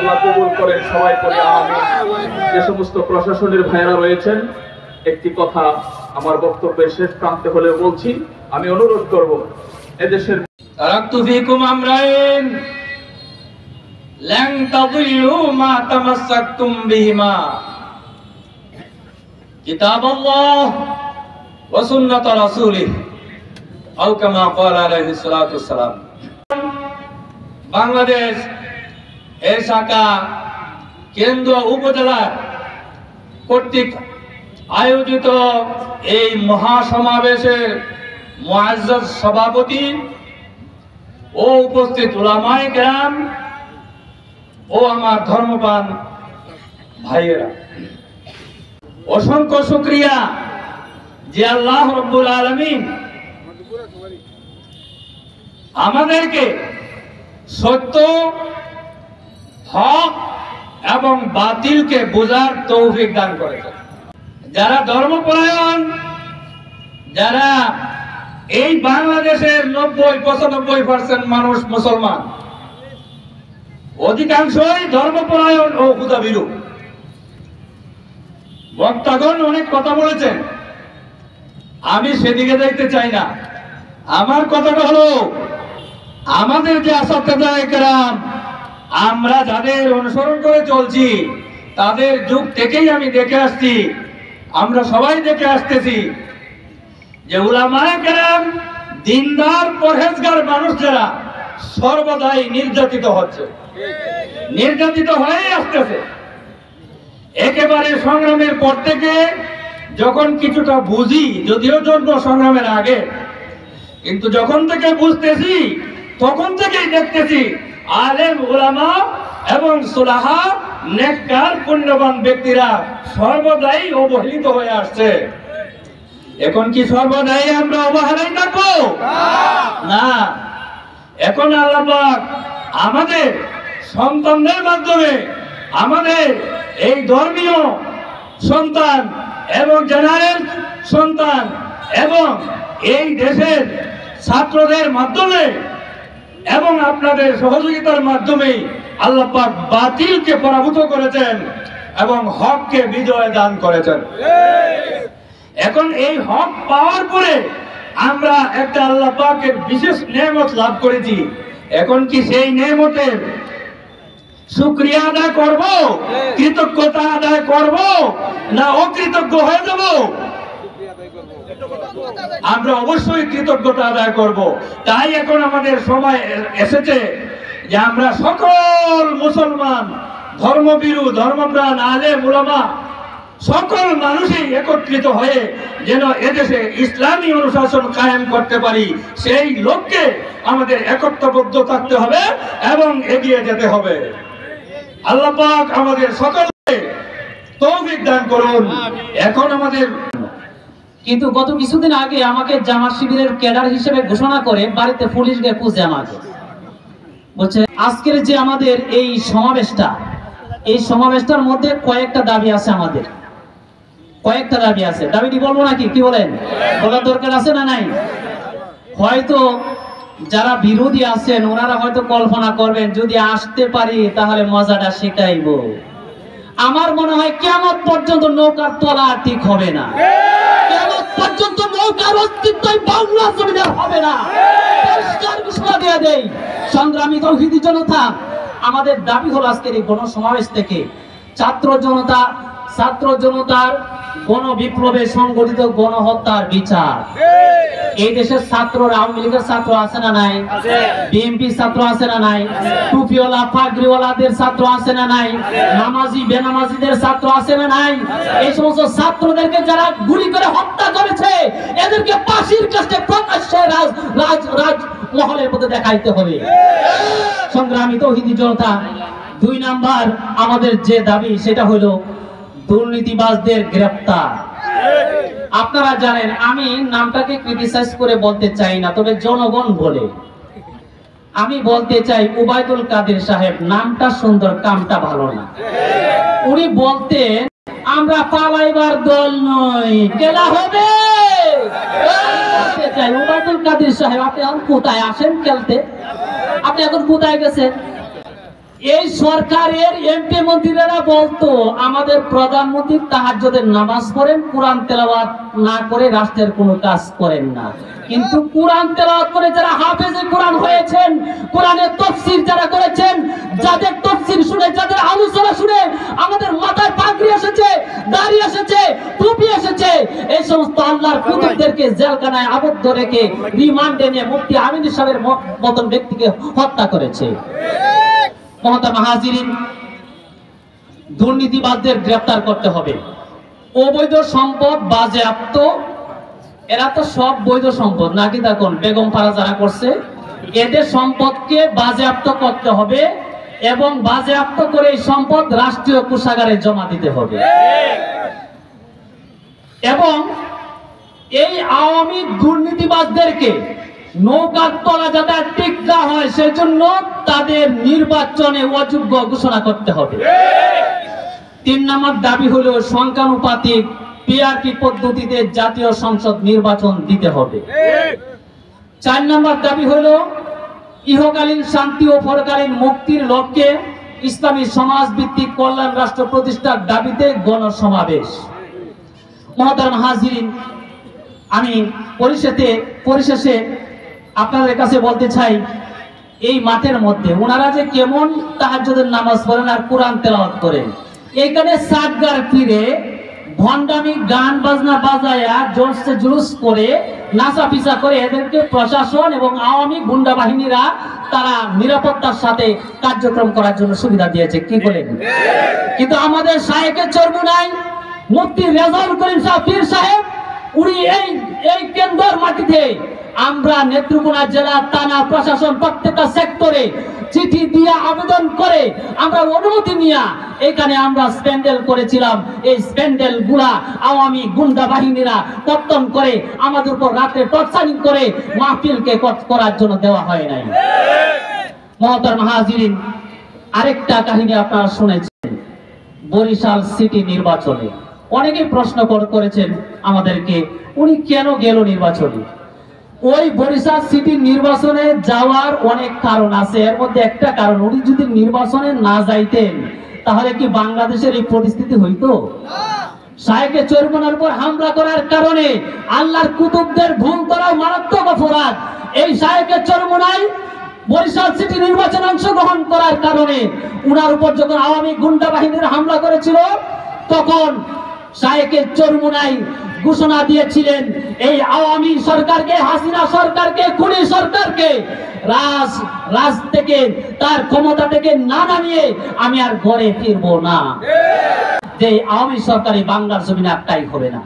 আল্লাহ কবুল করেন, সবাই পড়ি আমিন। যে সমস্ত প্রশাসনের ভাইয়েরা রয়েছেন, একটি কথা আমার বক্তব্যের শেষ প্রান্তে হলে বলছি, আমি অনুরোধ করব এদেশের তারাকতু ফীকুম আমরাইন লান তাদিল্লু মা তামাসসাকতুম বিহিমা কিতাবাল্লাহ ওয়া সুন্নাত রাসূলিহ আও কামা ক্বালা আলাইহিস সালাতু ওয়াস সালাম। বাংলাদেশ এর শাখা কেন্দ্র উপজেলা কর্তৃক আয়োজিত এই মহাসমাবেশের মুআজ্জাজ সভাপতি ও উপস্থিত উলামায়ে কেরাম ও আমার ধর্মপ্রাণ ভাইয়েরা, অসংখ্য শুকরিয়া যে আল্লাহ রাব্বুল আলামিন আমাদেরকে সত্য, হক এবং বাতিলকে বোঝার তৌফিক দান করেছেন। যারা ধর্মপরায়ণ, যারা এই বাংলাদেশের 90-95% মানুষ মুসলমান, অধিকাংশই ধর্মপরায়ণ ও খুদাভীরু। বক্তাগণ অনেক কথা বলেছেন, আমি সেদিকে দেখতে চাই না। আমার কথাটা হলো, আমাদের যে আসাদে কেরাম, আমরা যাদের অনুসরণ করে চলছি, তাদের যুগ থেকেই আমি দেখে আসছি, আমরা সবাই দেখে আসতেছি যে উলামায়ে কেরাম, দিনদার পরহেজগার মানুষ যারা সর্বদাই নির্যাতিত হচ্ছে, নির্যাতিত হয়ে আসতেছে। একেবারে সংগ্রামের পর থেকে যখন কিছুটা বুঝি, যদিও জন্ম সংগ্রামের আগে, কিন্তু যখন থেকে বুঝতেছি তখন থেকেই দেখতেছি আলেম, উলামা এবং সুলাহা, নেককার, পুণ্যবান ব্যক্তিরা সর্বদাই অবহেলিত হয়ে আসছে। এখন কি সর্বদাই আমরা অবহেলাই থাকবো? না, এখন আল্লাহ পাক আমাদের সন্তানদের মাধ্যমে, আমাদের এই ধর্মীয় সন্তান এবং জেনারেল সন্তান এবং এই দেশের ছাত্রদের মাধ্যমে এবং আপনাদের সহযোগিতার মাধ্যমে আল্লাহ পাক বাতিলকে পরাভূত করেছেন এবং হককে বিজয় দান করেছেন। এখন এই হক পাওয়ার পরে আমরা একটা আল্লাহ পাকের বিশেষ নেয়ামত লাভ করেছি। এখন কি সেই নেয়ামতের শুকরিয়া আদায় করব, কৃতজ্ঞতা আদায় করব, না অকৃতজ্ঞ হয়ে যাব? আমরা অবশ্যই কৃতজ্ঞতা আদায় করব। তাই এখন আমাদের সময় এসেছে যে আমরা সকল মুসলমান, ধর্মভীরু, ধর্মপ্রাণ, আলেম, উলামা, সকল মানুষই একত্রিত হয়ে যেন এদেশে ইসলামী অনুশাসন কায়েম করতে পারি, সেই লক্ষ্যে আমাদের একত্রবদ্ধ থাকতে হবে এবং এগিয়ে যেতে হবে। আল্লাহ পাক আমাদের সকলকে তৌফিক দান করুন। এখন আমাদের কিন্তু গত কিছুদিন আগে আমাকে জামাত শিবিরের ক্যাডার হিসেবে ঘোষণা করে বাড়িতে পুলিশ গিয়ে খুঁজছে আমাকে, বলছে আজকের যে আমাদের এই সমাবেশটার মধ্যে কয়েকটা দাবি আছে, আমাদের কয়েকটা দাবি আছে। দাবিটি বলবো নাকি? কি বলেন? বলার দরকার আছে না নাই? হয়তো যারা বিরোধী আছেন ওনারা হয়তো কল্পনা করবেন যদি আসতে পারি তাহলে মজাটা শেখাইব। আমার মনে হয় কিয়ামত পর্যন্ত নৌকার তলা ঠিক হবে না, কিয়ামত পর্যন্ত নৌকার অস্তিত্বই বাংলা জমিনে হবে না। পরিষ্কার ঘোষণা দিয়ে দেই, সংগ্রামী তৌহিদি জনতা, আমাদের দাবি হলো আজকের এই গণসমাবেশ থেকে ছাত্র জনতার গণবিপ্লবে সংগঠিত গণহত্যার বিচার। এই দেশের ছাত্ররা, আওয়ামী লীগের ছাত্র আছে না নাই? বিএনপি ছাত্র আছে না নাই? টুপিওয়ালা পাগড়িওয়ালাদের ছাত্র আছে না নাই? নামাজি বেনামাজিদের ছাত্র আছে না নাই? এই সমস্ত ছাত্রদেরকে যারা গুলি করে হত্যা করেছে এদেরকে ফাঁসির কাছে প্রকাশ্যে রাজ মহলের মধ্যে দেখাইতে হবে। সংগ্রামী তৌহিদি জনতা, 2 নাম্বার আমাদের যে দাবি সেটা হলো দুর্নীতিবাজদের গ্রেফতার। আপনারা জানেন, আমি নামটাকে ক্রিটিসাইজ করে বলতে চাই না, তবে জনগণ বলে আমি বলতে চাই উবাইদুল কাদের সাহেব নামটা সুন্দর, কামটা ভালো না। উনি বলতেন আমরা পালাইবার দল নই, খেলা হবে। উবাইদুল কাদের সাহেব, আপনি এখন কোথায় আসেন খেলতে? আপনি এখন কোথায় গেছেন? এই সরকারের এমপি মন্ত্রীরা বলতো আমাদের প্রধানমন্ত্রী তাহাজ্জুদের নামাজ পড়েন, কোরআন তেলাওয়াত না করে রাষ্ট্রের কোনো কাজ করেন না। কিন্তু কোরআন তেলাওয়াত করে যারা হাফেজে কোরআন হয়েছেন, কোরআনের তাফসীর যারা করেছেন, যাদের তাফসীর শুনে, যাদের আলোচনা শুনে আমাদের মাথায় পাগড়ি এসেছে, দাড়ি এসেছে, টুপি এসেছে, এই সমস্ত আল্লাহর কুতুবদেরকে জেলখানায় আবদ্ধ রেখে রিমান্ডে নিয়ে মুফতি আমিন সাহেবের মতন ব্যক্তিকে হত্যা করেছে। মহতারাম হাজিরিন, দুর্নীতিবাজদের গ্রেফতার করতে হবে। অবৈধ সম্পদ বাজেয়াপ্ত, এরা তো সব বৈধ সম্পদ নাকি? দেখুন বেগম পাড়া যারা করছে, এদের সম্পদকে বাজেয়াপ্ত করতে হবে এবং বাজেয়াপ্ত করে এই সম্পদ রাষ্ট্রীয় কোষাগারে জমা দিতে হবে। এবং এই আওয়ামী দুর্নীতিবাজদেরকে নৌকার তলা যাতে টিকা হয় সেজন্য তাদের নির্বাচনে অযোগ্য ঘোষণা করতে হবে। 3 নম্বর দাবি হলো সংখ্যানুপাতিক পিআরপি পদ্ধতিতে জাতীয় সংসদ নির্বাচন দিতে হবে। 4 নম্বর দাবি হলো ইহকালীন শান্তি ও পরকালীন মুক্তির লক্ষ্যে ইসলামী সমাজ ভিত্তিক কল্যাণ রাষ্ট্র প্রতিষ্ঠার দাবিতে গণসমাবেশ। মহতারাম হাজিরিন, আমি পরিশেষে আপনাদের কাছে বলতে চাই, এই মাঠের মধ্যে ওনারা যে কেমন তাহাজ্জুদের নামাজ পড়েন আর কোরআন তেলাওয়াত করেন, এইখানে সাতগার ফিরে ভণ্ডামি গান বাজনা বাজায়া জোরসে জুলুস করে নাচা পিছা করে এদেরকে প্রশাসন এবং আওয়ামী গুন্ডা বাহিনীরা তারা নিরাপত্তার সাথে কার্যক্রম করার জন্য সুবিধা দিয়েছে। কি বলেন? কিন্তু আমাদের শায়েখে চরমুনাই মুফতি রেজাউল করিম সাহেব পীর সাহেব, উনি এই কেন্দ্রের মাটিতে আমরা নেত্রকোনা জেলা থানা প্রশাসন প্রত্যেকটা সেক্টরে চিঠি দিয়ে আবেদন করে আমরা অনুমতি নিয়ে এখানে আমরা স্প্যান্ডেল করেছিলাম। এই স্প্যান্ডেল গুলা আওয়ামী গুন্ডা বাহিনীরা পত্তন করে আমাদের উপর রাতে টর্চারিং করে মাহফিলকে করার জন্য দেওয়া হয় নাই। মহতারাম হাজিরিন, আরেকটা কাহিনী আপনারা শুনেছেন, বরিশাল সিটি নির্বাচনে অনেকেই প্রশ্ন করেছেন আমাদেরকে, উনি কেন গেল নির্বাচনে? ওই বরিশাল সিটি নির্বাচনে যাওয়ার অনেক কারণ আছে, এর মধ্যে একটা কারণ, উনি যদি নির্বাচনে না যাইতেন তাহলে কি বাংলাদেশের এই পরিস্থিতি হইতো? শায়েখে চরমুনার উপর হামলা করার কারণে আল্লাহর কুতুবদের ভুল করাও মারাত্মক অপরাধ। এই শায়েখে চরমুনাই বরিশাল সিটি নির্বাচনে অংশগ্রহণ করার কারণে উনার উপর যখন আওয়ামী গুন্ডা বাহিনীর হামলা করেছিল, তখন শায়েখে চরমুনাই ঘোষণা দিয়েছিলেন এই আওয়ামী সরকারকে, হাসিনা সরকারকে, খুনি সরকারকে রাজ থেকে তার ক্ষমতা থেকে না নামিয়ে আমি আর ঘরে ফিরবো না। যে আওয়ামী সরকারি বাংলার জমিনে একটাই হবে না।